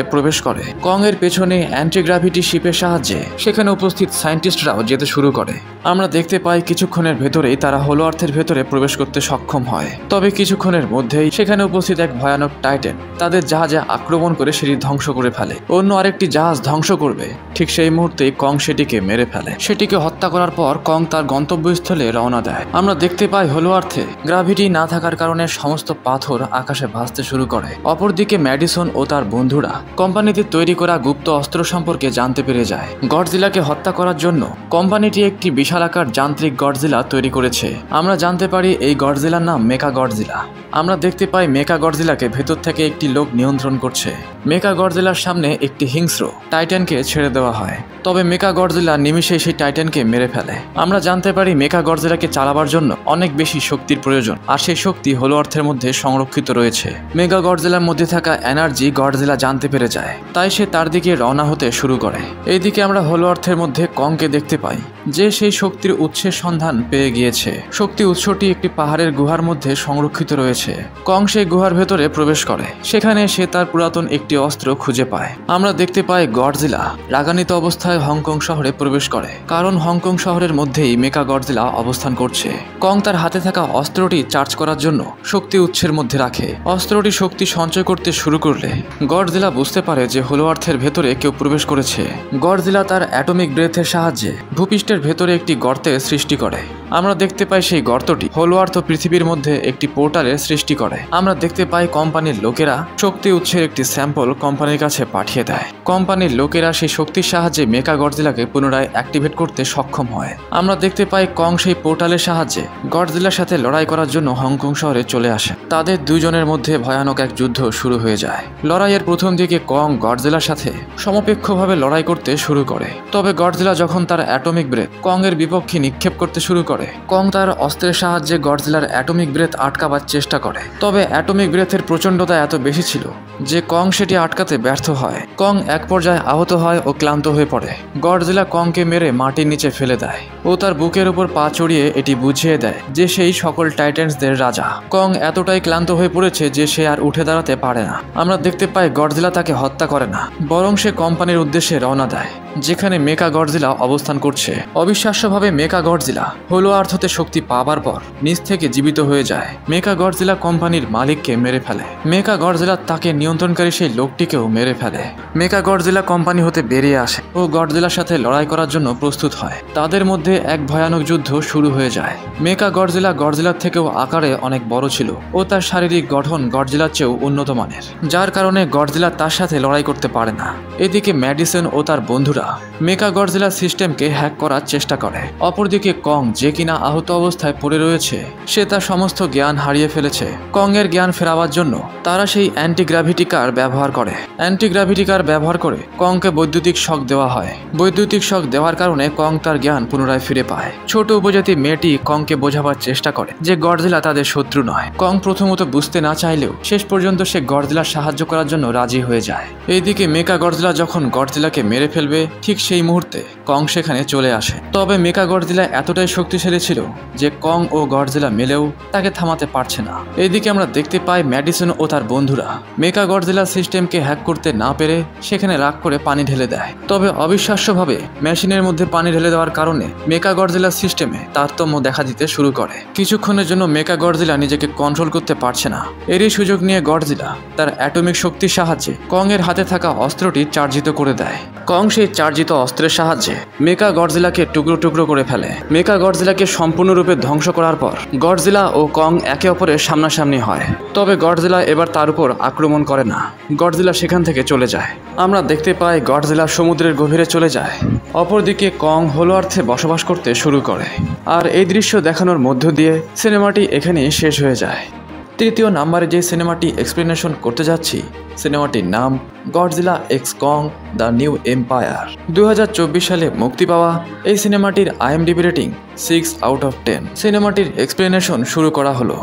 প্রবেশ করে। কং এর পেছনে অ্যান্টিগ্রাভিটি শিপের সাহায্যে সেখানে উপস্থিত সায়েন্টিস্টরাও যেতে শুরু করে। আমরা দেখতে পাই কিছুক্ষণের ভেতরেই তারা হলো আর্থের ভেতরে প্রবেশ করতে সক্ষম হয়। তবে কিছুক্ষণের মধ্যেই সেখানে উপস্থিত এক ভয়ানক টাইটেন তাদের জাহাজে আক্রমণ করে সেটি ধ্বংস করে ফেলে। অন্য আরেকটি জাহাজ ধ্বংস করবে, ঠিক সেই মুহূর্তেই কং সেটিকে মেরে ফেলে। সেটিকে হত্যা করার পর কং তার গন্তব্যস্থলে রওনা দেয়। আমরা দেখতে পাই হলো আর্থে গ্রাভিটি না থাকার কারণে সমস্ত পাথর আকাশে ভাসতে শুরু করে। অপরদিকে ম্যাডিসন ও তার বন্ধুরা কোম্পানিতে তৈরি করা গুপ্ত অস্ত্র সম্পর্কে জানতে পেরে যায়। গডজিলাকে হত্যা করার জন্য কোম্পানিটি একটি বিশালাকার যান্ত্রিক গডজিলা তৈরি করেছে। আমরা জানতে পারি এই গডজিলার নাম মেকা গডজিলা। আমরা দেখতে পাই মেকা গডজিলাকে ভেতর থেকে একটি লোক নিয়ন্ত্রণ করছে। মেকা গডজিলার সামনে একটি হিংস্র টাইটানকে ছেড়ে দেওয়া হয়, তবে মেকা গডজিলা নিমিষেই সেই টাইটানকে মেরে ফেলে। আমরা জানতে পারি মেকা গডজিলাকে চালাবার জন্য অনেক বেশি শক্তির প্রয়োজন, আর সেই শক্তি হলো আর্থের মধ্যে সংরক্ষিত রয়েছে। মেগা গডজিলার মধ্যে থাকা এনার্জি গডজিলা জানতে পেরে যায়, তাই সে তার দিকে রওনা হতে শুরু করে। এইদিকে আমরা হলো আর্থের মধ্যে কংকে দেখতে পাই যে সেই শক্তির উৎসের সন্ধান পেয়ে গিয়েছে। শক্তি উৎসটি একটি পাহাড়ের গুহার মধ্যে সংরক্ষিত রয়েছে। কং সেই গুহার ভেতরে প্রবেশ করে। সেখানে সে তার পুরাতন একটি অস্ত্র খুঁজে পায়। আমরা দেখতে পাই গডজিলা রাগান্বিত অবস্থায় হংকং শহরে প্রবেশ করে, কারণ হংকং শহরের মধ্যেই মেকা গডজিলা অবস্থান করছে। কং তার হাতে থাকা অস্ত্রটি চার্জ করার জন্য শক্তি উৎসের মধ্যে রাখে। অস্ত্রটি শক্তি সঞ্চয় করতে শুরু করলে গডজিলা বুঝতে পারে যে হলো আর্থের ভেতরে কেউ প্রবেশ করেছে। গডজিলা তার অ্যাটমিক ব্রেথের সাহায্যে ভূপৃষ্ঠের ভেতরে একটি গর্তের সৃষ্টি করে। আমরা দেখতে পাই সেই গর্তটি হলো আর্থ পৃথিবীর মধ্যে একটি পোর্টালের সৃষ্টি করে। আমরা দেখতে পাই কোম্পানির লোকেরা শক্তি উৎসের একটি স্যাম্পল কোম্পানির কাছে পাঠিয়ে দেয়। কোম্পানির লোকেরা সেই শক্তির সাহায্যে মেকা গডজিলাকে পুনরায় অ্যাক্টিভেট করতে সক্ষম হয়। আমরা দেখতে পাই কং সেই পোর্টালের সাহায্যে গডজিলার সাথে লড়াই করার জন্য হংকং শহরে চলে আসে। তাদের দুজনের মধ্যে ভয়ানক এক যুদ্ধ শুরু হয়ে যায়। লড়াইয়ের প্রথম দিকে কং গডজিলার সাথে সমপেক্ষভাবে লড়াই করতে শুরু করে, তবে গডজিলা যখন তার অ্যাটমিক ব্রেথ কং এর বিপক্ষে নিক্ষেপ করতে শুরু করে, কং তার অস্ত্রের সাহায্যে গডজিলার অ্যাটমিক ব্রেথ আটকাবার চেষ্টা করে। তবে অ্যাটমিক ব্রেথের প্রচণ্ডতা এত বেশি ছিল যে কং সেটি আটকাতে ব্যর্থ হয়। কং এক পর্যায়ে আহত হয় ও ক্লান্ত হয়ে পড়ে। গডজিলা কংকে মেরে মাটির নিচে ফেলে দেয় ও তার বুকের উপর পা চড়িয়ে এটি বুঝিয়ে দেয় যে সেই সকল টাইটেন্সদের রাজা। কং এতটাই ক্লান্ত হয়ে পড়েছে যে সে আর উঠে দাঁড়াতে পারে না। আমরা দেখতে পাই গডজিলা তাকে হত্যা করে না, বরং সে কোম্পানির উদ্দেশ্যে রওনা দেয়, যেখানে মেকা গডজিলা অবস্থান করছে। অবিশ্বাস্যভাবে মেকা গডজিলা হলো আর্থ হতে শক্তি পাবার পর নিচ থেকে জীবিত হয়ে যায়। মেকা গডজিলা কোম্পানির মালিককে মেরে ফেলে। মেকা গডজিলা তাকে নিয়ন্ত্রণকারী সেই লোকটিকেও মেরে ফেলে। মেকা গডজিলা কোম্পানি হতে বেরিয়ে আসে ও গডজিলার সাথে লড়াই করার জন্য প্রস্তুত হয়। তাদের মধ্যে এক ভয়ানক যুদ্ধ শুরু হয়ে যায়। মেকা গডজিলার থেকেও আকারে অনেক বড় ছিল ও তার শারীরিক গঠন গডজিলার চেয়েও উন্নত মানের, যার কারণে গডজিলা তার সাথে লড়াই করতে পারে না। এদিকে ম্যাডিসন ও তার বন্ধুরা মেকা গডজিলার সিস্টেমকে হ্যাক করার চেষ্টা করে। অপরদিকে কং, যে কিনা আহত অবস্থায় পড়ে রয়েছে, সে তার সমস্ত জ্ঞান হারিয়ে ফেলেছে। কং এর জ্ঞান ফেরাবার জন্য তারা সেই অ্যান্টি গ্র্যাভিটি কার ব্যবহার করে। অ্যান্টি গ্র্যাভিটি কার ব্যবহার করে কংকে বৈদ্যুতিক শক দেওয়া হয়। বৈদ্যুতিক শক দেওয়ার কারণে কং তার জ্ঞান পুনরায় ফিরে পায়। ছোট উপজাতি মেয়েটি কংকে বোঝাবার চেষ্টা করে যে গডজিলা তাদের শত্রু নয়। কং প্রথমত বুঝতে না চাইলেও শেষ পর্যন্ত সে গডজিলার সাহায্য করার জন্য রাজি হয়ে যায়। এইদিকে মেকা গডজিলা যখন গডজিলাকে মেরে ফেলবে, ঠিক সেই মুহূর্তে কং সেখানে চলে আসে। তবে মেকা গডজিলা এতটাই শক্তিশালী ছিল যে কং ও গডজিলা মিলেও তাকে থামাতে পারছে না। এইদিকে আমরা দেখতে পাই ম্যাডিসন ও তার বন্ধুরা মেকা গডজিলার সিস্টেমকে হ্যাক করতে না পেরে সেখানে রাগ করে পানি ঢেলে দেয়। তবে অবিশ্বাস্যভাবে মেশিনের মধ্যে পানি ঢেলে দেওয়ার কারণে মেকা গডজিলার সিস্টেমে তারতম্য দেখা দিতে শুরু করে। কিছুক্ষণের জন্য মেকা গডজিলা নিজেকে কন্ট্রোল করতে পারছে না। এরই সুযোগ নিয়ে গডজিলা তার অ্যাটমিক শক্তির সাহায্যে কং এর হাতে থাকা অস্ত্রটি চার্জিত করে দেয়। কং সেই চার্জিত অস্ত্রের সাহায্যে মেকা গডজিলাকে টুকরো টুকরো করে ফেলে। মেকা গডজিলাকে সম্পূর্ণরূপে ধ্বংস করার পর গডজিলা ও কং একে অপরের সামনাসামনি হয়। তবে গডজিলা এবার তার উপর আক্রমণ করে না। গডজিলা সেখান থেকে চলে যায়। আমরা দেখতে পাই গডজিলা সমুদ্রের গভীরে চলে যায়। অপরদিকে কং হলো আর্থে বসবাস করতে শুরু করে। আর এই দৃশ্য দেখানোর মধ্য দিয়ে সিনেমাটি এখানেই শেষ হয়ে যায়। তৃতীয় নাম্বারে যে সিনেমাটি এক্সপ্লেনেশন করতে যাচ্ছি, সিনেমাটির নাম Godzilla x Kong the new empire. 2024 সালে মুক্তি পাওয়া এই সিনেমাটির IMDb রেটিং 6/10। সিনেমাটির এক্সপ্লেনেশন শুরু করা হলো।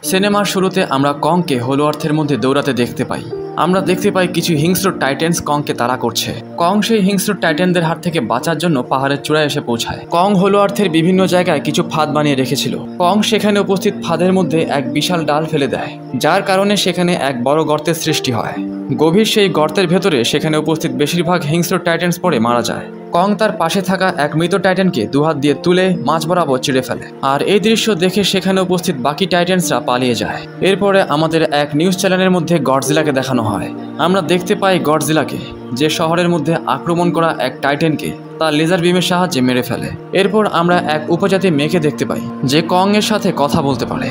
সিনেমার শুরুতে আমরা কংকে হলো আর্থের মধ্যে দৌড়াতে দেখতে পাই। আমরা দেখতে পাই কিছু হিংস্র টাইটেন্স কংকে তাড়া করছে। কং সেই হিংস্র টাইটেনদের হাত থেকে বাঁচার জন্য পাহাড়ের চূড়ায় এসে পৌঁছায়। কং হলো আর্থের বিভিন্ন জায়গায় কিছু ফাঁদ বানিয়ে রেখেছিল। কং সেখানে উপস্থিত ফাঁদের মধ্যে এক বিশাল ডাল ফেলে দেয়, যার কারণে সেখানে এক বড় গর্তের সৃষ্টি হয়। গভীর সেই গর্তের ভেতরে সেখানে উপস্থিত বেশিরভাগ হিংস্র টাইটেন্স পড়ে মারা যায়। কং তার পাশে থাকা এক মৃত টাইটেনকে দুহাত দিয়ে তুলে মাঝ বরাবর চিড়ে ফেলে। আর এই দৃশ্য দেখে সেখানে উপস্থিত বাকি টাইটেন্সরা পালিয়ে যায়। এরপরে আমাদের এক নিউজ চ্যানেলের মধ্যে গডজিলাকে দেখানো হয়। আমরা দেখতে পাই গডজিলাকে যে শহরের মধ্যে আক্রমণ করা এক টাইটেনকে তার লেজার বিমের সাহায্যে মেরে ফেলে। এরপর আমরা এক উপজাতি মেয়েকে দেখতে পাই যে কং এর সাথে কথা বলতে পারে,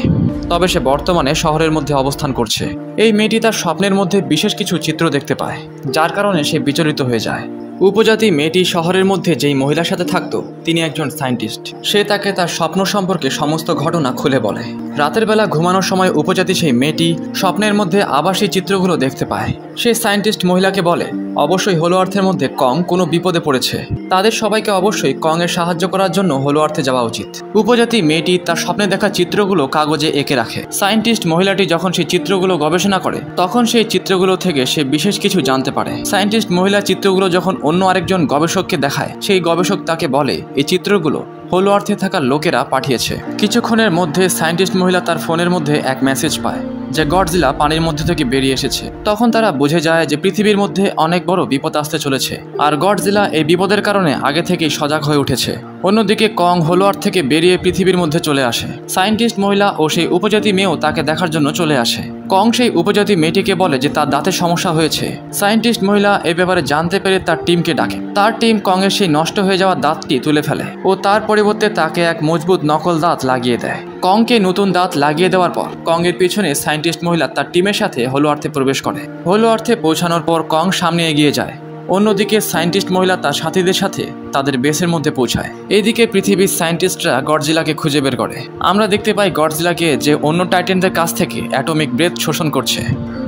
তবে সে বর্তমানে শহরের মধ্যে অবস্থান করছে। এই মেয়েটি তার স্বপ্নের মধ্যে বিশেষ কিছু চিত্র দেখতে পায়, যার কারণে সে বিচলিত হয়ে যায়। উপজাতি মেয়েটি শহরের মধ্যে যেই মহিলার সাথে থাকতো তিনি একজন সায়েন্টিস্ট। সে তাকে তার স্বপ্ন সম্পর্কে সমস্ত ঘটনা খুলে বলে। রাতের বেলা ঘুমানোর সময় উপজাতি সেই মেয়েটি স্বপ্নের মধ্যে আবার সেই চিত্রগুলো দেখতে পায়। সে সায়েন্টিস্ট মহিলাকে বলে অবশ্যই হলো আর্থের মধ্যে কং কোনো বিপদে পড়েছে, তাদের সবাইকে অবশ্যই কং এর সাহায্য করার জন্য হলো আর্থে যাওয়া উচিত। উপজাতি মেয়েটি তার স্বপ্নে দেখা চিত্রগুলো কাগজে এঁকে রাখে। সায়েন্টিস্ট মহিলাটি যখন সেই চিত্রগুলো গবেষণা করে তখন সেই চিত্রগুলো থেকে সে বিশেষ কিছু জানতে পারে। সায়েন্টিস্ট মহিলা চিত্রগুলো যখন অন্য আরেকজন গবেষককে দেখায়, সেই গবেষক তাকে বলে এই চিত্রগুলো হলো আর্থে থাকা লোকেরা পাঠিয়েছে। কিছুক্ষণের মধ্যে সায়েন্টিস্ট মহিলা তার ফোনের মধ্যে এক মেসেজ পায় যে গডজিলা পানির মধ্যে থেকে বেরিয়ে এসেছে। তখন তারা বুঝে যায় যে পৃথিবীর মধ্যে অনেক বড় বিপদ আসতে চলেছে, আর গডজিলা এই বিপদের কারণে আগে থেকেই সজাগ হয়ে উঠেছে। অন্যদিকে কং হলো আর্থ থেকে বেরিয়ে পৃথিবীর মধ্যে চলে আসে। সায়েন্টিস্ট মহিলা ও সেই উপজাতি মেয়েও তাকে দেখার জন্য চলে আসে। কং সেই উপজাতি মেয়েটিকে বলে যে তার দাঁতের সমস্যা হয়েছে। সায়েন্টিস্ট মহিলা এই ব্যাপারে জানতে পেরে তার টিমকে ডাকে। তার টিম কং এর সেই নষ্ট হয়ে যাওয়া দাঁতটি তুলে ফেলে ও তার পরিবর্তে তাকে এক মজবুত নকল দাঁত লাগিয়ে দেয়। কংকে নতুন দাঁত লাগিয়ে দেওয়ার পর কং এর পিছনে সায়েন্টিস্ট মহিলা তার টিমের সাথে হলো আর্থে প্রবেশ করে। হলো আর্থে পৌঁছানোর পর কং সামনে এগিয়ে যায়। অন্যদিকে সায়েন্টিস্ট মহিলা তার সাথীদের সাথে তাদের বেসের মধ্যে পৌঁছায়। এইদিকে পৃথিবীর সায়েন্টিস্টরা গডজিলাকে খুঁজে বের করে। আমরা দেখতে পাই গডজিলাকে যে অন্য টাইটেনদের কাছ থেকে অ্যাটমিক ব্রেথ শোষণ করছে,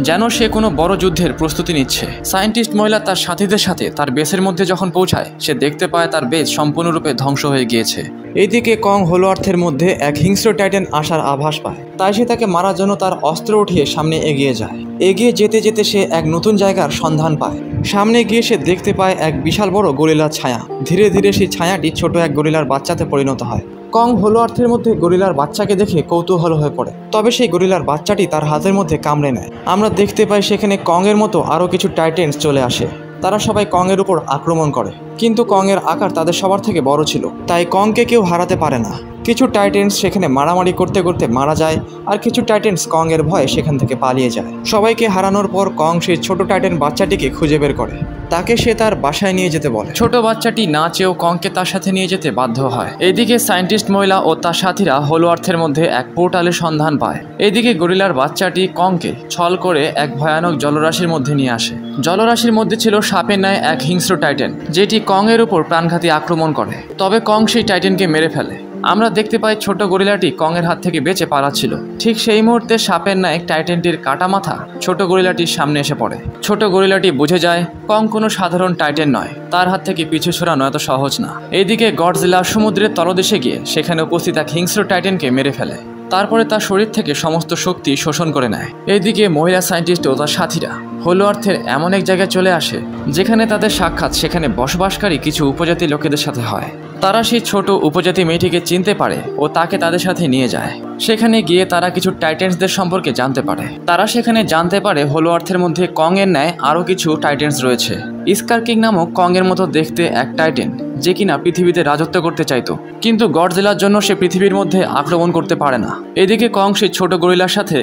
যেন সে কোনো বড় যুদ্ধের প্রস্তুতি নিচ্ছে। সায়েন্টিস্ট মহিলা তার সাথীদের সাথে তার বেসের মধ্যে যখন পৌঁছায় সে দেখতে পায় তার বেস সম্পূর্ণরূপে ধ্বংস হয়ে গিয়েছে। এইদিকে কং হলো আর্থের মধ্যে এক হিংস্র টাইটেন আসার আভাস পায়, তাই সে তাকে মারার জন্য তার অস্ত্র উঠিয়ে সামনে এগিয়ে যায়। এগিয়ে যেতে যেতে সে এক নতুন জায়গার সন্ধান পায়। সামনে গিয়ে সে দেখতে পায় এক বিশাল বড় গরিলার ছায়া। ধীরে ধীরে সেই ছায়াটি ছোট এক গরিলার বাচ্চাতে পরিণত হয়। কং হলো আর্থের মধ্যে গরিলার বাচ্চাকে দেখে কৌতূহল হয়ে পড়ে, তবে সেই গরিলার বাচ্চাটি তার হাতের মধ্যে কামড়ে নেয়। আমরা দেখতে পাই সেখানে কং এর মতো আরও কিছু টাইটেন্স চলে আসে। তারা সবাই কং এর উপর আক্রমণ করে, কিন্তু কং এর আকার তাদের সবার থেকে বড় ছিল, তাই কংকে কেউ হারাতে পারে না। কিছু টাইটেন্স সেখানে মারামারি করতে করতে মারা যায়, আর কিছু টাইটেন্স কং এর ভয়ে সেখান থেকে পালিয়ে যায়। সবাইকে হারানোর পর কং সেই ছোট টাইটেন বাচ্চাটিকে খুঁজে বের করে, তাকে সে তার বাসায় নিয়ে যেতে বলে। ছোট বাচ্চাটি না চেয়েও কংকে তার সাথে নিয়ে যেতে বাধ্য হয়। এদিকে সায়েন্টিস্ট মহিলা ও তার সাথীরা হলো আর্থের মধ্যে এক পোর্টালের সন্ধান পায়। এদিকে গরিলার বাচ্চাটি কংকে ছল করে এক ভয়ানক জলরাশির মধ্যে নিয়ে আসে। জলরাশির মধ্যে ছিল সাপের ন্যায় এক হিংস্র টাইটেন, যেটি কং এর উপর প্রাণঘাতী আক্রমণ করে। তবে কং সেই টাইটেনকে মেরে ফেলে। আমরা দেখতে পাই ছোট গরিলাটি কং এর হাত থেকে বেঁচে পালাচ্ছিল। ঠিক সেই মুহূর্তে সাপের ন্যায় টাইটেনটির কাটা মাথা ছোট গরিলাটির সামনে এসে পড়ে। ছোট গরিলাটি বুঝে যায় কং কোনো সাধারণ টাইটেন নয়, তার হাত থেকে পিছু ছড়ানো এত সহজ না। এইদিকে গডজিলা সমুদ্রের তলদেশে গিয়ে সেখানে উপস্থিত এক হিংস্র টাইটেনকে মেরে ফেলে। তারপরে তার শরীর থেকে সমস্ত শক্তি শোষণ করে নেয়। এইদিকে মহিলা সায়েন্টিস্ট ও তার সাথীরা হলো আর্থের এমন এক জায়গায় চলে আসে যেখানে তাদের সাক্ষাৎ সেখানে বসবাসকারী কিছু উপজাতি লোকেদের সাথে হয়। তারা সেই ছোট উপজাতি মেয়েটিকে চিনতে পারে ও তাকে তাদের সাথে নিয়ে যায়। সেখানে গিয়ে তারা কিছু টাইটেন্সদের সম্পর্কে জানতে পারে। তারা সেখানে জানতে পারে হলো আর্থের মধ্যে কং এর ন্যায় আরও কিছু টাইটেন্স রয়েছে। স্কার কিং নামক কং এর মতো দেখতে এক টাইটেন, যে কিনা পৃথিবীতে রাজত্ব করতে চাইতো, কিন্তু গডজিলার জন্য সে পৃথিবীর মধ্যে আক্রমণ করতে পারে না। এদিকে কং সেই ছোট গরিলার সাথে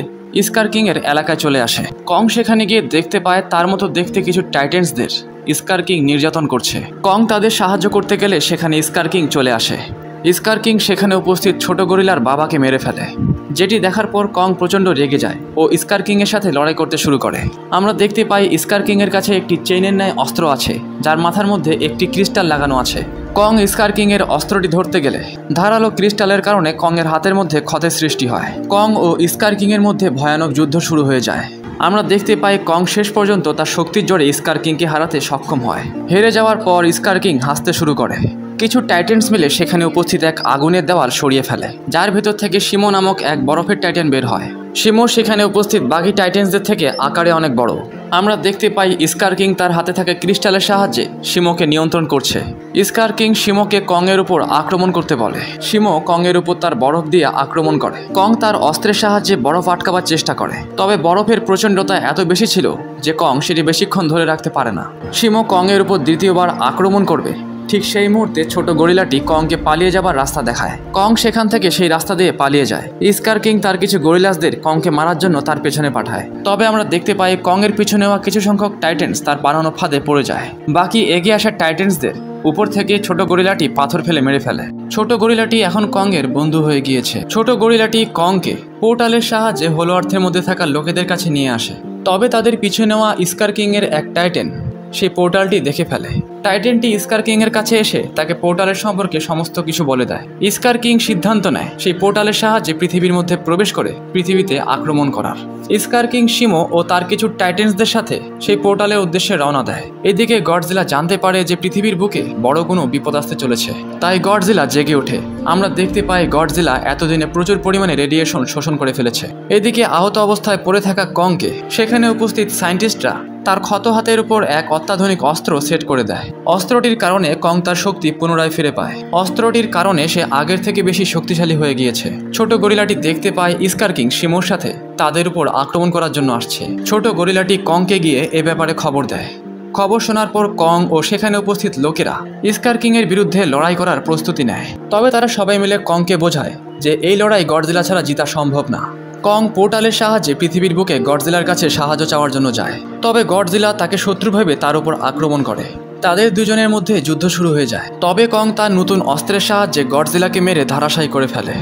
স্কার কিং এর এলাকায় চলে আসে। কং সেখানে গিয়ে দেখতে পায় তার মতো দেখতে কিছু টাইটেন্সদের স্কার কিং নির্যাতন করছে। কং তাদের সাহায্য করতে গেলে সেখানে স্কার কিং চলে আসে। স্কার কিং সেখানে উপস্থিত ছোট গরিলার বাবাকে মেরে ফেলে, যেটি দেখার পর কং প্রচণ্ড রেগে যায় ও স্কার কিং এর সাথে লড়াই করতে শুরু করে। আমরা দেখতে পাই স্কার কিং এর কাছে একটি চেইনের ন্যায় অস্ত্র আছে, যার মাথার মধ্যে একটি ক্রিস্টাল লাগানো আছে। কং স্কার কিং এর অস্ত্রটি ধরতে গেলে ধারালো ক্রিস্টালের কারণে কং এর হাতের মধ্যে ক্ষতের সৃষ্টি হয়। কং ও স্কার কিং এর মধ্যে ভয়ানক যুদ্ধ শুরু হয়ে যায়। আমরা দেখতে পাই কং শেষ পর্যন্ত তার শক্তির জোরে স্কার কিংকে হারাতে সক্ষম হয়। হেরে যাওয়ার পর স্কার কিং হাসতে শুরু করে। কিছু টাইটেন্স মিলে সেখানে উপস্থিত এক আগুনের দেওয়াল সরিয়ে ফেলে, যার ভেতর থেকে শিমো নামক এক বরফের টাইটেন বের হয়। শিমো সেখানে উপস্থিত বাকি টাইটেন্সদের থেকে আকারে অনেক বড়। আমরা দেখতে পাই স্কার কিং তার হাতে থাকা ক্রিস্টালের সাহায্যে শিমোকে নিয়ন্ত্রণ করছে। স্কার কিং শিমোকে কং এর উপর আক্রমণ করতে বলে। শিমো কং এর উপর তার বরফ দিয়ে আক্রমণ করে। কং তার অস্ত্রের সাহায্যে বরফ আটকাবার চেষ্টা করে, তবে বরফের প্রচণ্ডতা এত বেশি ছিল যে কং সেটি বেশিক্ষণ ধরে রাখতে পারে না। শিমো কং এর উপর দ্বিতীয়বার আক্রমণ করবে। ঠিক সেই মুহূর্তে ছোট গরিলাটি কংকে পালিয়ে যাবার রাস্তা দেখায়। কং সেখান থেকে সেই রাস্তা দিয়ে পালিয়ে যায়। স্কার কিং তার কিছু গরিলাসদের কংকে মারার জন্য তার পেছনে পাঠায়। তবে আমরা দেখতে পাই কং এর পিছনে নেওয়া কিছু সংখ্যক টাইটেন্স তার বানানো ফাঁদে পড়ে যায়। বাকি এগিয়ে আসা টাইটেন্সদের উপর থেকে ছোট গরিলাটি পাথর ফেলে মেরে ফেলে। ছোট গরিলাটি এখন কং এর বন্ধু হয়ে গিয়েছে। ছোট গরিলাটি কংকে পোর্টালের সাহায্যে হলো আর্থের মধ্যে থাকা লোকেদের কাছে নিয়ে আসে। তবে তাদের পিছু নেওয়া স্কার কিং এর এক টাইটেন সেই পোর্টালটি দেখে ফেলে। টাইটেনটি স্কার কিং এর কাছে এসে তাকে পোর্টালের সম্পর্কে সমস্ত কিছু বলে দেয়। স্কার কিং সিদ্ধান্ত নেয় সেই পোর্টালের সাহায্যে পৃথিবীর মধ্যে প্রবেশ করে পৃথিবীতে আক্রমণ করার। স্কার কিং শিমো ও তার কিছু টাইটেন্সদের সাথে সেই পোর্টালের উদ্দেশ্যে রওনা দেয়। এদিকে গডজিলা জানতে পারে যে পৃথিবীর বুকে বড় কোনো বিপদ আসতে চলেছে, তাই গডজিলা জেগে ওঠে। আমরা দেখতে পাই গডজিলা এতদিনে প্রচুর পরিমাণে রেডিয়েশন শোষণ করে ফেলেছে। এদিকে আহত অবস্থায় পড়ে থাকা কংকে সেখানে উপস্থিত সায়েন্টিস্টরা তার ক্ষত হাতের উপর এক অত্যাধুনিক অস্ত্র সেট করে দেয়। অস্ত্রটির কারণে কং তার শক্তি পুনরায় ফিরে পায়। অস্ত্রটির কারণে সে আগের থেকে বেশি শক্তিশালী হয়ে গিয়েছে। ছোট গরিলাটি দেখতে পায় স্কার কিং শিমোর সাথে তাদের উপর আক্রমণ করার জন্য আসছে। ছোট গরিলাটি কংকে গিয়ে এ ব্যাপারে খবর দেয়। খবর শোনার পর কং ও সেখানে উপস্থিত লোকেরা স্কার কিং এর বিরুদ্ধে লড়াই করার প্রস্তুতি নেয়। তবে তারা সবাই মিলে কংকে বোঝায় যে এই লড়াই গডজিলা ছাড়া জিতা সম্ভব না। কং পোর্টালের সাহায্যে পৃথিবীর বুকে গডজিলার কাছে সাহায্য চাওয়ার জন্য যায়। তবে গডজিলা তাকে শত্রু ভেবে তার উপর আক্রমণ করে। তাদের দুজনের মধ্যে যুদ্ধ শুরু হয়ে যায়। তবে কং তার নতুন অস্ত্রের সাহায্যে গডজিলাকে মেরে ধারাশায়ী করে ফেলে।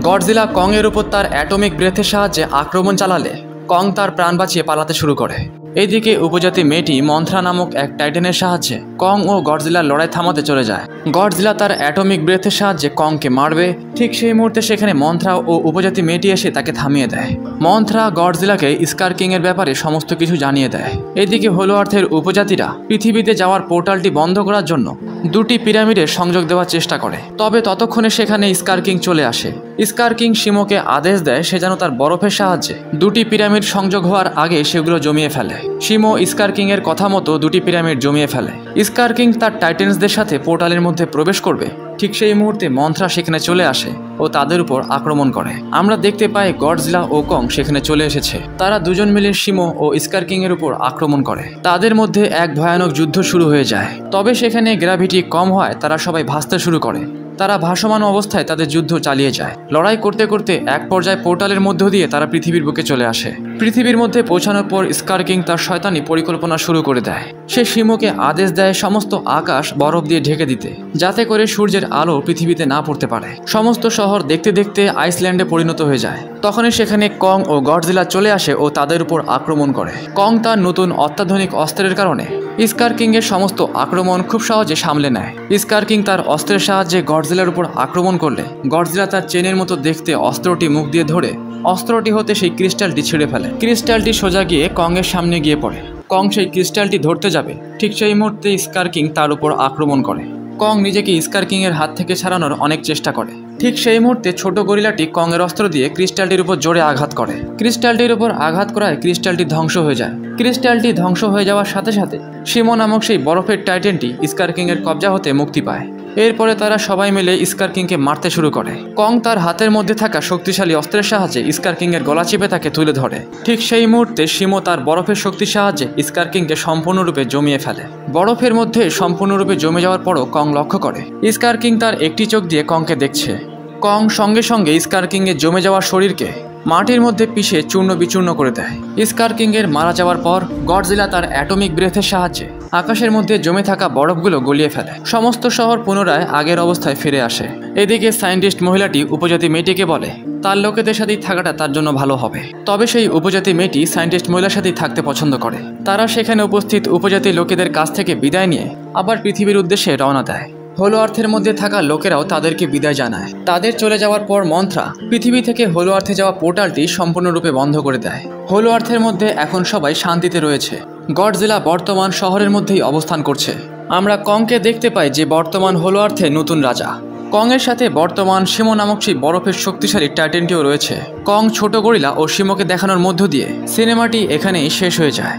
গডজিলা কং এর উপর তার অ্যাটমিক ব্রেথের সাহায্যে আক্রমণ চালালে কং তার প্রাণ বাঁচিয়ে পালাতে শুরু করে। এইদিকে উপজাতি মেয়েটি মন্থ্রা নামক এক টাইটেনের সাহায্যে কং ও গডজিলার লড়াই থামাতে চলে যায়। গডজিলা তার অ্যাটমিক ব্রেথের সাহায্যে কংকে মারবে। ঠিক সেই মুহূর্তে সেখানে মন্থ্রা ও উপজাতি মেয়েটি এসে তাকে থামিয়ে দেয়। মন্থ্রা গডজিলাকে স্কার কিং এর ব্যাপারে সমস্ত কিছু জানিয়ে দেয়। এদিকে হলো আর্থের উপজাতিরা পৃথিবীতে যাওয়ার পোর্টালটি বন্ধ করার জন্য দুটি পিরামিডের সংযোগ দেওয়ার চেষ্টা করে। তবে ততক্ষণে সেখানে স্কার কিং চলে আসে। স্কার কিং শিমোকে আদেশ দেয় সে যেন তার বরফের সাহায্যে দুটি পিরামিড সংযোগ হওয়ার আগে সেগুলো জমিয়ে ফেলে। শিমো স্কার কিং এর কথা মতো দুটি পিরামিড জমিয়ে ফেলে। স্কার কিং তার টাইটেন্সদের সাথে পোর্টালের মধ্যে প্রবেশ করবে। ঠিক সেই মুহূর্তে মন্থ্রা সেখানে চলে আসে ও তাদের উপর আক্রমণ করে। আমরা দেখতে পাই গডজিলা ও কং সেখানে চলে এসেছে। তারা দুজন মিলে শিমো ও স্কার কিং এর উপর আক্রমণ করে। তাদের মধ্যে এক ভয়ানক যুদ্ধ শুরু হয়ে যায়। তবে সেখানে গ্র্যাভিটি কম হয় তারা সবাই ভাসতে শুরু করে। তারা ভাসমান অবস্থায় তাদের যুদ্ধ চালিয়ে যায়। লড়াই করতে করতে এক পর্যায়ে পোর্টালের মধ্য দিয়ে তারা পৃথিবীর বুকে চলে আসে। পৃথিবীর মধ্যে পৌঁছানোর পর স্কার কিং তার শয়তানি পরিকল্পনা শুরু করে দেয়। সে শিমোকে আদেশ দেয় সমস্ত আকাশ বরফ দিয়ে ঢেকে দিতে, যাতে করে সূর্যের আলো পৃথিবীতে না পড়তে পারে। সমস্ত শহর দেখতে দেখতে আইসল্যান্ডে পরিণত হয়ে যায়। তখনই সেখানে কং ও গডজিলা চলে আসে ও তাদের উপর আক্রমণ করে। কং তার নতুন অত্যাধুনিক অস্ত্রের কারণে স্কার কিং এর সমস্ত আক্রমণ খুব সহজে সামলে নেয়। স্কার কিং তার অস্ত্রের সাহায্যে গডজিলার উপর আক্রমণ করলে গডজিলা তার চেনের মতো দেখতে অস্ত্রটি মুখ দিয়ে ধরে অস্ত্রটি হতে সেই ক্রিস্টালটি ছিঁড়ে ফেলে। ক্রিস্টালটি সোজা গিয়ে কং এর সামনে গিয়ে পড়ে। কং সেই ক্রিস্টালটি ধরতে যাবে, ঠিক সেই মুহূর্তে স্কার কিং তার উপর আক্রমণ করে। কং নিজেকে স্কার কিং এর হাত থেকে ছাড়ানোর অনেক চেষ্টা করে। ঠিক সেই মুহূর্তে ছোট গরিলাটি কং এর অস্ত্র দিয়ে ক্রিস্টালটির উপর জোরে আঘাত করে। ক্রিস্টালটির উপর আঘাত করায় ক্রিস্টালটি ধ্বংস হয়ে যায়। ক্রিস্টালটি ধ্বংস হয়ে যাওয়ার সাথে সাথে শিমো নামক সেই বরফের টাইটেনটি স্কার কিং এর কবজা হতে মুক্তি পায়। এরপরে তারা সবাই মিলে স্কার কিংকে মারতে শুরু করে। কং তার হাতের মধ্যে থাকা শক্তিশালী অস্ত্রের সাহায্যে স্কার কিং এর গলা চিপে তাকে তুলে ধরে। ঠিক সেই মুহূর্তে শিমো তার বরফের শক্তির সাহায্যে স্কার কিংকে সম্পূর্ণরূপে জমিয়ে ফেলে। বরফের মধ্যে সম্পূর্ণরূপে জমে যাওয়ার পরও কং লক্ষ্য করে স্কার কিং তার একটি চোখ দিয়ে কংকে দেখছে। কং সঙ্গে সঙ্গে স্কার কিং এর জমে যাওয়ার শরীরকে মাটির মধ্যে পিষে চূর্ণ বিচূর্ণ করে দেয়। স্কার কিং এর মারা যাওয়ার পর গডজিলা তার অ্যাটমিক ব্রেথের সাহায্যে আকাশের মধ্যে জমে থাকা বরফগুলো গলিয়ে ফেলে। সমস্ত শহর পুনরায় আগের অবস্থায় ফিরে আসে। এদিকে সায়েন্টিস্ট মহিলাটি উপজাতি মেয়েটিকে বলে তার লোকেদের সাথেই থাকাটা তার জন্য ভালো হবে। তবে সেই উপজাতি মেয়েটি সায়েন্টিস্ট মহিলার সাথেই থাকতে পছন্দ করে। তারা সেখানে উপস্থিত উপজাতি লোকেদের কাছ থেকে বিদায় নিয়ে আবার পৃথিবীর উদ্দেশ্যে রওনা দেয়। হোলো আর্থের মধ্যে থাকা লোকেরাও তাদেরকে বিদায় জানায়। তাদের চলে যাওয়ার পর মন্ত্রা পৃথিবী থেকে হোলো আর্থে যাওয়া পোর্টালটি সম্পূর্ণরূপে বন্ধ করে দেয়। হোলো আর্থের মধ্যে এখন সবাই শান্তিতে রয়েছে। গডজিলা বর্তমান শহরের মধ্যেই অবস্থান করছে। আমরা কংকে দেখতে পাই যে বর্তমান হোলো আর্থে নতুন রাজা। কং এর সাথে বর্তমান শিমো নামক সেই বরফের শক্তিশালী টাইটেনটিও রয়েছে। কং ছোট গরিলা ও শিমোকে দেখানোর মধ্য দিয়ে সিনেমাটি এখানেই শেষ হয়ে যায়।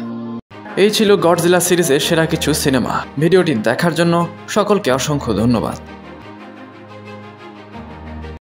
এই ছিল গডজিলা সিরিজের সেরা কিছু সিনেমা। ভিডিওটি দেখার জন্য সকলকে অসংখ্য ধন্যবাদ।